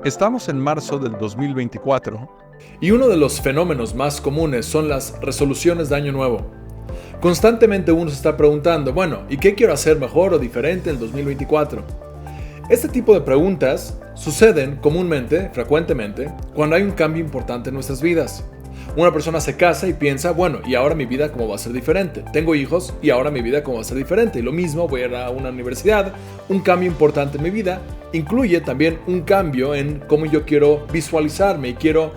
Estamos en marzo del 2024 y uno de los fenómenos más comunes son las resoluciones de Año Nuevo. Constantemente uno se está preguntando, bueno, ¿y qué quiero hacer mejor o diferente en el 2024? Este tipo de preguntas suceden comúnmente, frecuentemente, cuando hay un cambio importante en nuestras vidas. Una persona se casa y piensa, bueno, ¿y ahora mi vida cómo va a ser diferente? Tengo hijos y ahora mi vida cómo va a ser diferente. Y lo mismo, voy a ir a una universidad, un cambio importante en mi vida incluye también un cambio en cómo yo quiero visualizarme y quiero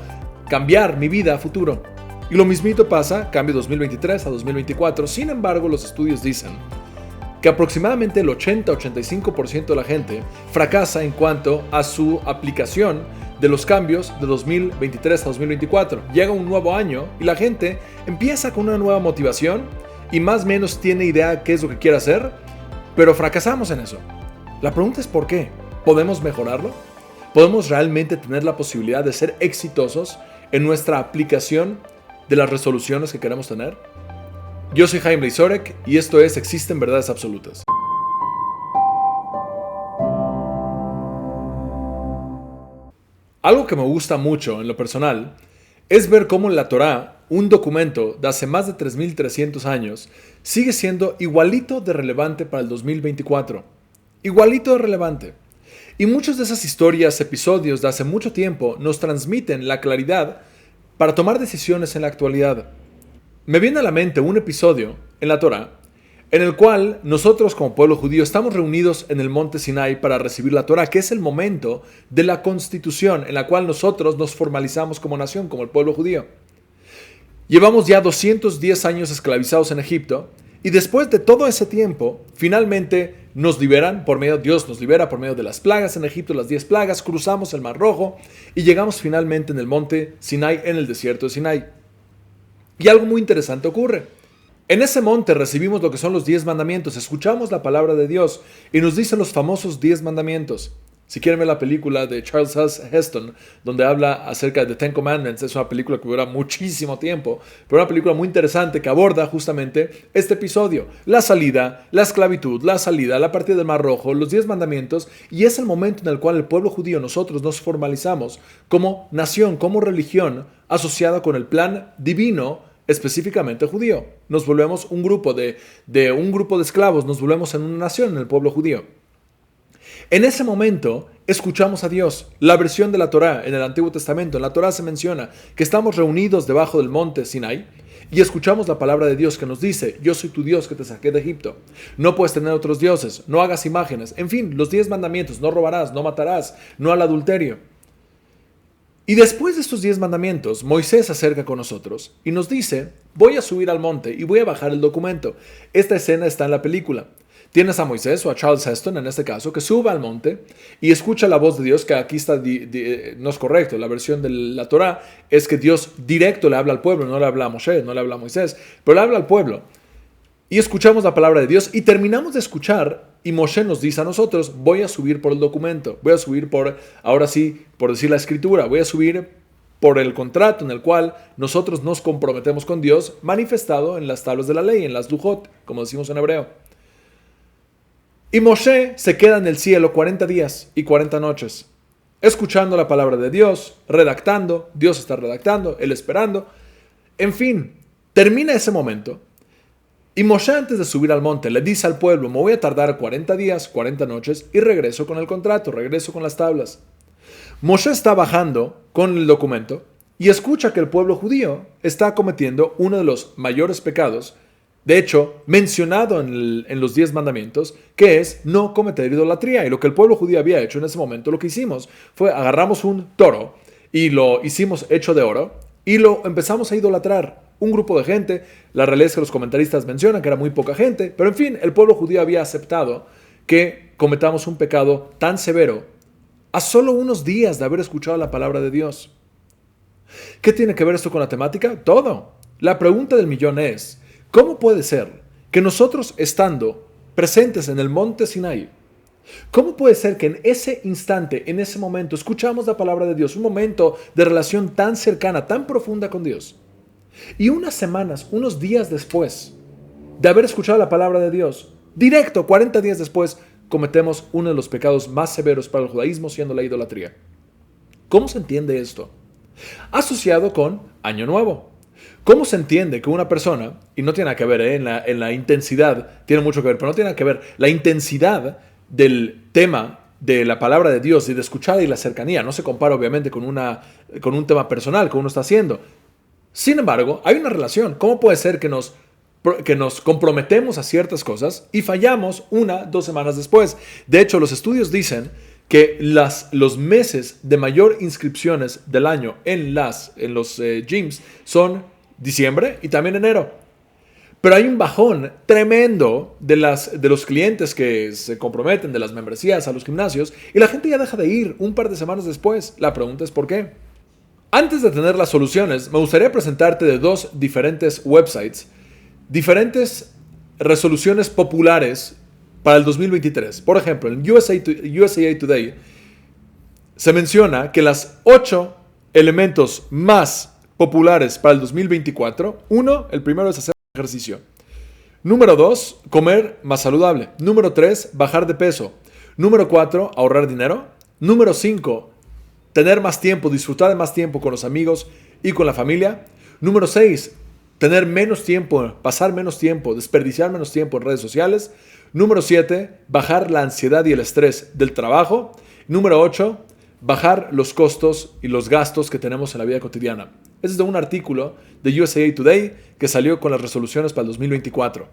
cambiar mi vida a futuro. Y lo mismito pasa, cambio 2023 a 2024. Sin embargo, los estudios dicen que aproximadamente el 80-85% de la gente fracasa en cuanto a su aplicación de los cambios de 2023 a 2024. Llega un nuevo año y la gente empieza con una nueva motivación y más o menos tiene idea qué es lo que quiere hacer, pero fracasamos en eso. La pregunta es ¿por qué? ¿Podemos mejorarlo? ¿Podemos realmente tener la posibilidad de ser exitosos en nuestra aplicación de las resoluciones que queremos tener? Yo soy Jaime Leisorek y esto es Existen Verdades Absolutas. Algo que me gusta mucho en lo personal es ver cómo la Torá, un documento de hace más de 3.300 años, sigue siendo igualito de relevante para el 2024. Igualito de relevante. Y muchas de esas historias, episodios de hace mucho tiempo nos transmiten la claridad para tomar decisiones en la actualidad. Me viene a la mente un episodio en la Torá en el cual nosotros como pueblo judío estamos reunidos en el monte Sinai para recibir la Torá, que es el momento de la constitución en la cual nosotros nos formalizamos como nación, como el pueblo judío. Llevamos ya 210 años esclavizados en Egipto y después de todo ese tiempo, finalmente Dios nos libera por medio de las plagas en Egipto, las 10 plagas, cruzamos el Mar Rojo y llegamos finalmente en el monte Sinai, en el desierto de Sinai. Y algo muy interesante ocurre. En ese monte recibimos lo que son los 10 mandamientos, escuchamos la palabra de Dios y nos dicen los famosos 10 mandamientos. Si quieren ver la película de Charles Heston, donde habla acerca de The Ten Commandments, es una película que dura muchísimo tiempo, pero una película muy interesante que aborda justamente este episodio. La salida, la esclavitud, la salida, la partida del Mar Rojo, los 10 mandamientos, y es el momento en el cual el pueblo judío, nosotros nos formalizamos como nación, como religión, asociada con el plan divino, específicamente judío. Nos volvemos un grupo de esclavos, nos volvemos en una nación en el pueblo judío. En ese momento escuchamos a Dios. La versión de la Torá en el Antiguo Testamento, en la Torá se menciona que estamos reunidos debajo del monte Sinai y escuchamos la palabra de Dios que nos dice: yo soy tu Dios que te saqué de Egipto. No puedes tener otros dioses, no hagas imágenes. En fin, los 10 mandamientos: no robarás, no matarás, no al adulterio. Y después de estos 10 mandamientos, Moisés se acerca con nosotros y nos dice: voy a subir al monte y voy a bajar el documento. Esta escena está en la película. Tienes a Moisés, o a Charles Heston en este caso, que sube al monte y escucha la voz de Dios, que aquí está, no es correcto. La versión de la Torá es que Dios directo le habla al pueblo, no le habla a Moshe, no le habla a Moisés, pero le habla al pueblo. Y escuchamos la palabra de Dios y terminamos de escuchar y Moshe nos dice a nosotros: voy a subir por el documento, voy a subir por, ahora sí, por decir la escritura, voy a subir por el contrato en el cual nosotros nos comprometemos con Dios, manifestado en las tablas de la ley, en las Lujot, como decimos en hebreo. Y Moshe se queda en el cielo 40 días y 40 noches, escuchando la palabra de Dios, redactando, Dios está redactando, él esperando. En fin, termina ese momento. Y Moshe, antes de subir al monte, le dice al pueblo: me voy a tardar 40 días, 40 noches y regreso con el contrato, regreso con las tablas. Moshe está bajando con el documento y escucha que el pueblo judío está cometiendo uno de los mayores pecados, de hecho, mencionado en los 10 mandamientos, que es no cometer idolatría. Y lo que el pueblo judío había hecho en ese momento, lo que hicimos fue agarramos un toro y lo hicimos hecho de oro y lo empezamos a idolatrar. Un grupo de gente, la realidad es que los comentaristas mencionan que era muy poca gente, pero en fin, el pueblo judío había aceptado que cometamos un pecado tan severo a solo unos días de haber escuchado la palabra de Dios. ¿Qué tiene que ver esto con la temática? Todo. La pregunta del millón es: ¿cómo puede ser que nosotros, estando presentes en el monte Sinai, cómo puede ser que en ese instante, en ese momento, escuchamos la palabra de Dios, un momento de relación tan cercana, tan profunda con Dios, y unas semanas, unos días después de haber escuchado la palabra de Dios, directo, 40 días después, cometemos uno de los pecados más severos para el judaísmo, siendo la idolatría? ¿Cómo se entiende esto? Asociado con Año Nuevo. ¿Cómo se entiende que una persona, y no tiene nada que ver, en la intensidad, tiene mucho que ver, pero no tiene nada que ver, la intensidad del tema de la palabra de Dios y de escuchar y la cercanía, no se compara obviamente con un tema personal que uno está haciendo. Sin embargo, hay una relación. ¿Cómo puede ser que nos comprometemos a ciertas cosas y fallamos 2 semanas después? De hecho, los estudios dicen que los meses de mayor inscripciones del año en los gyms son diciembre y también enero. Pero hay un bajón tremendo de los clientes que se comprometen, de las membresías a los gimnasios, y la gente ya deja de ir un par de semanas después. La pregunta es ¿por qué? Antes de tener las soluciones, me gustaría presentarte de 2 diferentes websites, diferentes resoluciones populares para el 2023. Por ejemplo, en USA Today se menciona que las 8 elementos más populares para el 2024, el primero es hacer ejercicio. Número 2, comer más saludable. Número 3, bajar de peso. Número 4, ahorrar dinero. Número 5, tener más tiempo, disfrutar de más tiempo con los amigos y con la familia. Número 6, tener menos tiempo, pasar menos tiempo, desperdiciar menos tiempo en redes sociales. Número 7, bajar la ansiedad y el estrés del trabajo. Número 8, bajar los costos y los gastos que tenemos en la vida cotidiana. Ese es de un artículo de USA Today que salió con las resoluciones para el 2024.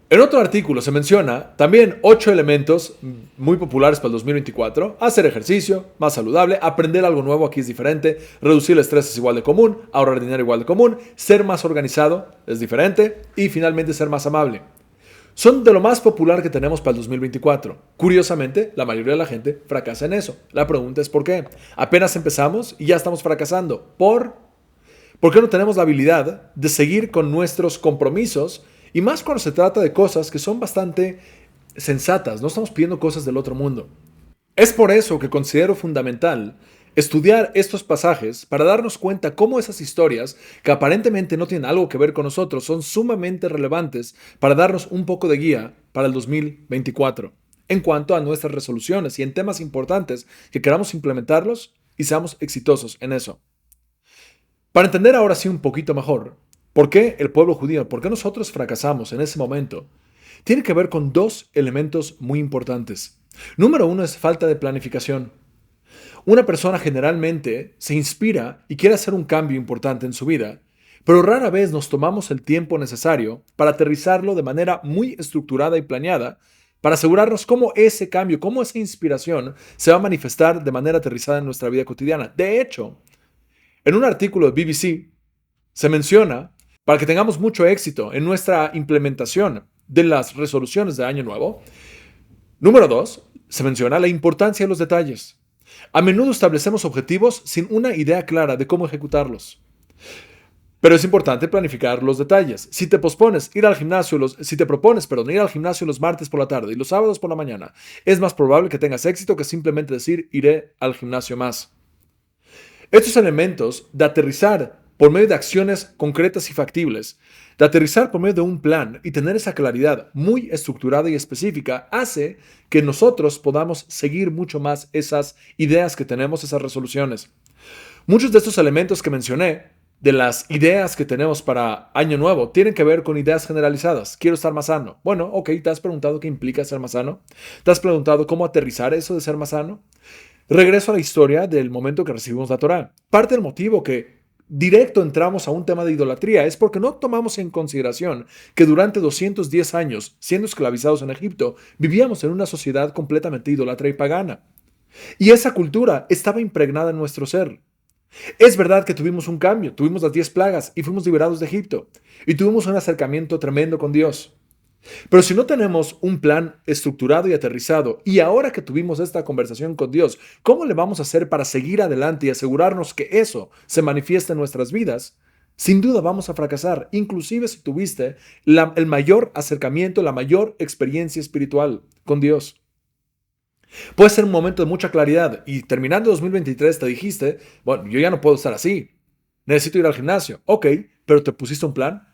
En otro artículo se menciona también 8 elementos muy populares para el 2024. Hacer ejercicio, más saludable, aprender algo nuevo, aquí es diferente, reducir el estrés es igual de común, ahorrar dinero igual de común, ser más organizado es diferente y finalmente ser más amable. Son de lo más popular que tenemos para el 2024. Curiosamente, la mayoría de la gente fracasa en eso. La pregunta es ¿por qué? Apenas empezamos y ya estamos fracasando. ¿Por qué no tenemos la habilidad de seguir con nuestros compromisos? Y más cuando se trata de cosas que son bastante sensatas. No estamos pidiendo cosas del otro mundo. Es por eso que considero fundamental estudiar estos pasajes para darnos cuenta cómo esas historias, que aparentemente no tienen algo que ver con nosotros, son sumamente relevantes para darnos un poco de guía para el 2024 en cuanto a nuestras resoluciones y en temas importantes que queramos implementarlos y seamos exitosos en eso. Para entender ahora sí un poquito mejor por qué el pueblo judío, por qué nosotros fracasamos en ese momento, tiene que ver con 2 elementos muy importantes. Número 1 es falta de planificación. Una persona generalmente se inspira y quiere hacer un cambio importante en su vida, pero rara vez nos tomamos el tiempo necesario para aterrizarlo de manera muy estructurada y planeada, para asegurarnos cómo ese cambio, cómo esa inspiración se va a manifestar de manera aterrizada en nuestra vida cotidiana. De hecho, en un artículo de BBC se menciona, para que tengamos mucho éxito en nuestra implementación de las resoluciones de Año Nuevo, número 2, se menciona la importancia de los detalles. A menudo establecemos objetivos sin una idea clara de cómo ejecutarlos. Pero es importante planificar los detalles. Si te propones ir al gimnasio los martes por la tarde y los sábados por la mañana, es más probable que tengas éxito que simplemente decir iré al gimnasio más. Estos elementos de aterrizar por medio de acciones concretas y factibles, de aterrizar por medio de un plan y tener esa claridad muy estructurada y específica, hace que nosotros podamos seguir mucho más esas ideas que tenemos, esas resoluciones. Muchos de estos elementos que mencioné, de las ideas que tenemos para Año Nuevo, tienen que ver con ideas generalizadas. Quiero estar más sano. Bueno, ok, ¿te has preguntado qué implica ser más sano? ¿Te has preguntado cómo aterrizar eso de ser más sano? Regreso a la historia del momento que recibimos la Torá. Parte del motivo que directo entramos a un tema de idolatría es porque no tomamos en consideración que durante 210 años, siendo esclavizados en Egipto, vivíamos en una sociedad completamente idólatra y pagana. Y esa cultura estaba impregnada en nuestro ser. Es verdad que tuvimos un cambio, tuvimos las 10 plagas y fuimos liberados de Egipto. Y tuvimos un acercamiento tremendo con Dios. Pero si no tenemos un plan estructurado y aterrizado, y ahora que tuvimos esta conversación con Dios, ¿cómo le vamos a hacer para seguir adelante y asegurarnos que eso se manifiesta en nuestras vidas? Sin duda vamos a fracasar, inclusive si tuviste el mayor acercamiento, la mayor experiencia espiritual con Dios. Puede ser un momento de mucha claridad y terminando 2023 te dijiste, bueno, yo ya no puedo estar así, necesito ir al gimnasio. Ok, pero te pusiste un plan.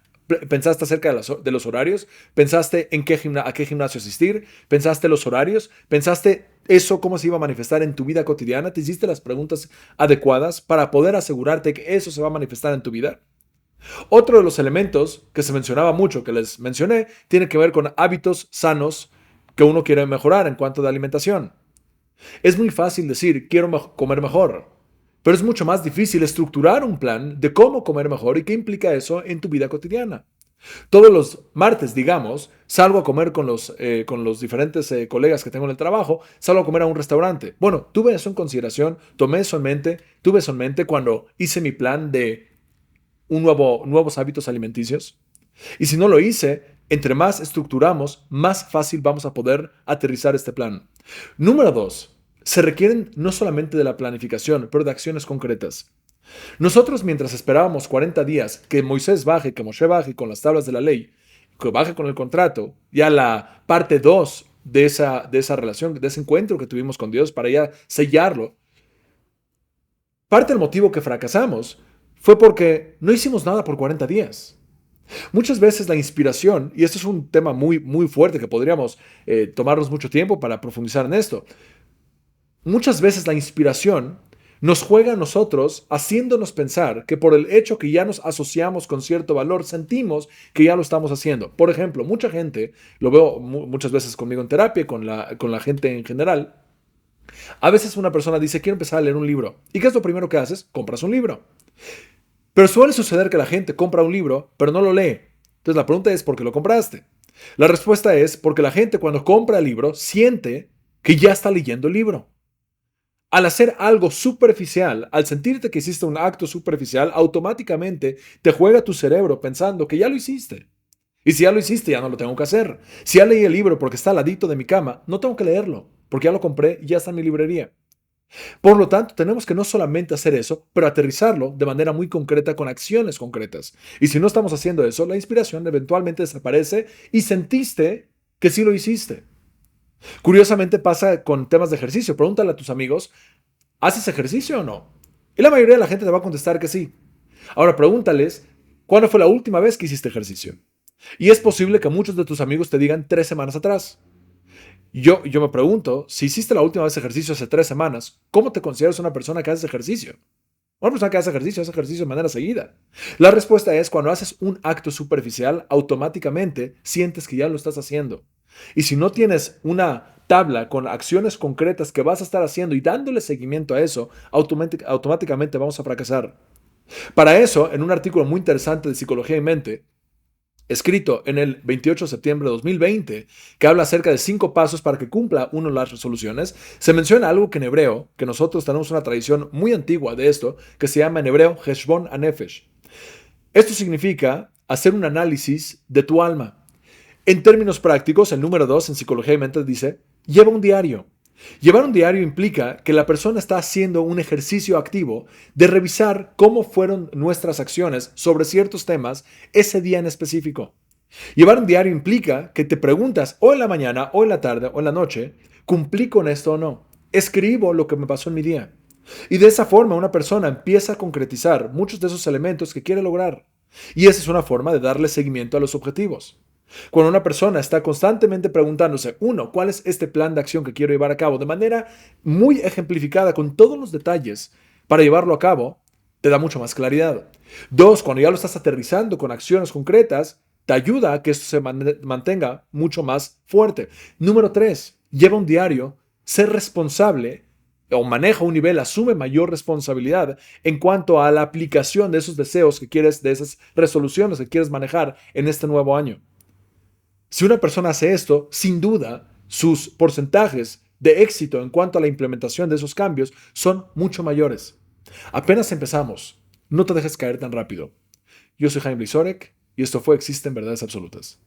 ¿Pensaste acerca de los horarios? ¿Pensaste en a qué gimnasio asistir? ¿Pensaste los horarios? ¿Pensaste eso cómo se iba a manifestar en tu vida cotidiana? ¿Te hiciste las preguntas adecuadas para poder asegurarte que eso se va a manifestar en tu vida? Otro de los elementos que se mencionaba mucho, que les mencioné, tiene que ver con hábitos sanos que uno quiere mejorar en cuanto a alimentación. Es muy fácil decir, quiero comer mejor, pero es mucho más difícil estructurar un plan de cómo comer mejor y qué implica eso en tu vida cotidiana. Todos los martes, digamos, salgo a comer con los diferentes colegas que tengo en el trabajo, salgo a comer a un restaurante. Bueno, tuve eso en consideración, tuve eso en mente cuando hice mi plan de nuevos hábitos alimenticios. Y si no lo hice, entre más estructuramos, más fácil vamos a poder aterrizar este plan. Número 2. Se requieren no solamente de la planificación, pero de acciones concretas. Nosotros, mientras esperábamos 40 días que Moisés baje, que Moshe baje con las tablas de la ley, que baje con el contrato, ya la parte 2 de esa relación, de ese encuentro que tuvimos con Dios para ya sellarlo, parte del motivo que fracasamos fue porque no hicimos nada por 40 días. Muchas veces la inspiración, y esto es un tema muy, muy fuerte que podríamos tomarnos mucho tiempo para profundizar en esto, muchas veces la inspiración nos juega a nosotros haciéndonos pensar que por el hecho que ya nos asociamos con cierto valor, sentimos que ya lo estamos haciendo. Por ejemplo, mucha gente, lo veo muchas veces conmigo en terapia, con la gente en general, a veces una persona dice, quiero empezar a leer un libro. ¿Y qué es lo primero que haces? Compras un libro. Pero suele suceder que la gente compra un libro, pero no lo lee. Entonces la pregunta es, ¿por qué lo compraste? La respuesta es porque la gente cuando compra el libro siente que ya está leyendo el libro. Al hacer algo superficial, al sentirte que hiciste un acto superficial, automáticamente te juega tu cerebro pensando que ya lo hiciste. Y si ya lo hiciste, ya no lo tengo que hacer. Si ya leí el libro porque está al ladito de mi cama, no tengo que leerlo, porque ya lo compré y ya está en mi librería. Por lo tanto, tenemos que no solamente hacer eso, pero aterrizarlo de manera muy concreta con acciones concretas. Y si no estamos haciendo eso, la inspiración eventualmente desaparece y sentiste que sí lo hiciste. Curiosamente pasa con temas de ejercicio. Pregúntale a tus amigos, ¿haces ejercicio o no? Y la mayoría de la gente te va a contestar que sí. Ahora pregúntales, ¿cuándo fue la última vez que hiciste ejercicio? Y es posible que muchos de tus amigos te digan 3 semanas atrás. Yo me pregunto, si hiciste la última vez ejercicio hace 3 semanas, ¿cómo te consideras una persona que hace ejercicio? Una persona que hace ejercicio de manera seguida. La respuesta es cuando haces un acto superficial, automáticamente sientes que ya lo estás haciendo. Y si no tienes una tabla con acciones concretas que vas a estar haciendo y dándole seguimiento a eso, automáticamente vamos a fracasar. Para eso, en un artículo muy interesante de Psicología y Mente, escrito en el 28 de septiembre de 2020, que habla acerca de 5 pasos para que cumpla uno las resoluciones, se menciona algo que en hebreo, que nosotros tenemos una tradición muy antigua de esto, que se llama en hebreo Heshbon HaNefesh. Esto significa hacer un análisis de tu alma. En términos prácticos, el número 2 en Psicología y Mente dice, lleva un diario. Llevar un diario implica que la persona está haciendo un ejercicio activo de revisar cómo fueron nuestras acciones sobre ciertos temas ese día en específico. Llevar un diario implica que te preguntas o en la mañana, o en la tarde, o en la noche, ¿cumplí con esto o no? Escribo lo que me pasó en mi día. Y de esa forma una persona empieza a concretizar muchos de esos elementos que quiere lograr. Y esa es una forma de darle seguimiento a los objetivos. Cuando una persona está constantemente preguntándose, 1, ¿cuál es este plan de acción que quiero llevar a cabo? De manera muy ejemplificada, con todos los detalles para llevarlo a cabo, te da mucho más claridad. 2, cuando ya lo estás aterrizando con acciones concretas, te ayuda a que esto se mantenga mucho más fuerte. Número 3, lleva un diario, ser responsable o maneja un nivel, asume mayor responsabilidad en cuanto a la aplicación de esos deseos que quieres, de esas resoluciones que quieres manejar en este nuevo año. Si una persona hace esto, sin duda, sus porcentajes de éxito en cuanto a la implementación de esos cambios son mucho mayores. Apenas empezamos. No te dejes caer tan rápido. Yo soy Jaime Blizorek y esto fue Existen Verdades Absolutas.